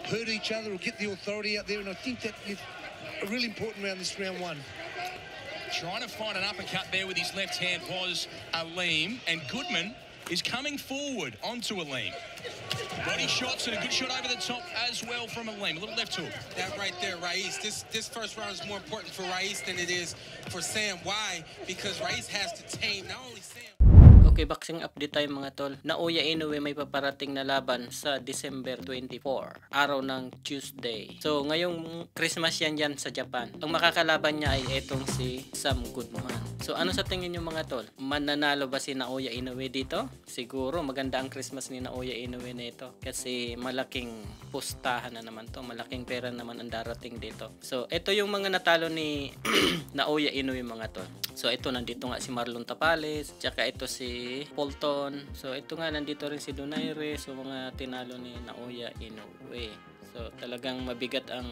hurt each other or get the authority out there, and I think that is a really important round, this round one. Trying to find an uppercut there with his left hand was Aleem, and Goodman is coming forward onto Aleem. Body shots and a good shot over the top as well from Aleem. A little left hook. That right there, Rais. This first round is more important for Rais than it is for Sam. Why? Because Rais has to tame not only Sam. Okay, boxing update tayo mga tol. Naoya Inoue may paparating na laban sa December 24, araw ng Tuesday. So, ngayong Christmas yan sa Japan. Ang makakalaban niya ay etong si Sam Goodman. So, ano sa tingin niyo mga tol? Mananalo ba si Naoya Inoue dito? Siguro, maganda ang Christmas ni Naoya Inoue na ito. Kasi malaking pustahan na naman to. Malaking pera naman ang darating dito. So, ito yung mga natalo ni Naoya Inoue mga tol. So, ito nandito nga si Marlon Tapales. Tsaka ito si Fulton. So ito nga nandito rin si Donaire. So mga tinalo ni Naoya Inoue. So talagang mabigat ang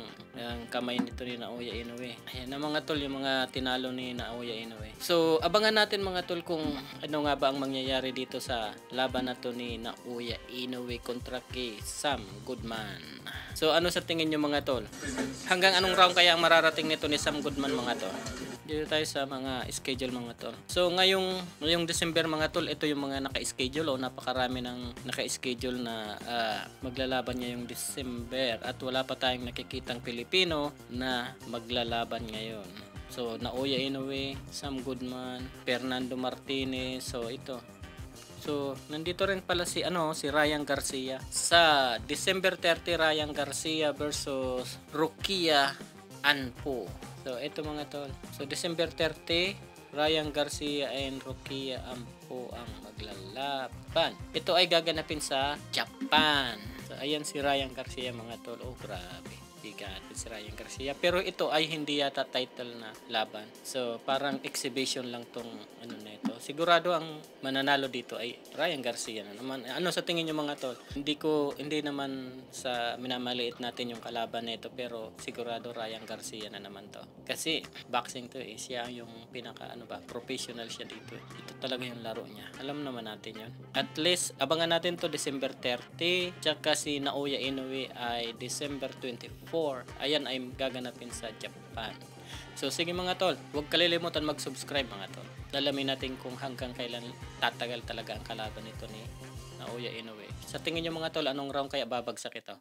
kamay nito ni Naoya Inoue. Ayan na mga tol yung mga tinalo ni Naoya Inoue. So abangan natin mga tol kung ano nga ba ang mangyayari dito sa laban na to ni Naoya Inoue kontra kay Sam Goodman. So ano sa tingin nyo mga tol? Hanggang anong round kaya ang mararating nito ni Sam Goodman mga tol? Dito tayo sa mga schedule mga tol. So ngayong December mga tol, ito yung mga naka-schedule o napakarami ng naka-schedule na maglalaban niya yung December at wala pa tayong nakikitang Pilipino na maglalaban ngayon. So Naoya Inoue, Sam Goodman, Fernando Martinez. So ito. So nandito rin pala si Ryan Garcia. Sa December 30, Ryan Garcia versus Rukia Anpo. So, ito mga tol. So, December 30, Ryan Garcia and Rukia Ampo ang maglalaban. Ito ay gaganapin sa Japan. So, ayan si Ryan Garcia mga tol. Oh, grabe. Bigat si Ryan Garcia. Pero ito ay hindi yata title na laban. So, parang exhibition lang tong na ito. Sigurado ang mananalo dito ay Ryan Garcia na naman. Ano sa tingin nyo mga tol? Hindi naman sa minamaliit natin yung kalaban nito, pero sigurado Ryan Garcia na naman to. Kasi boxing to siya yung professional siya dito. Ito talaga yung laro niya. Alam naman natin yun. At least, abangan natin to December 30. Tsaka si Naoya Inoue ay December 24. Ayan ay gaganapin sa Japan. So sige mga tol, huwag kalilimutan mag-subscribe mga tol. Alamin natin kung hanggang kailan tatagal talaga ang kalaban nito ni Naoya Inoue. Sa tingin nyo mga tol, anong round kaya babagsak ito?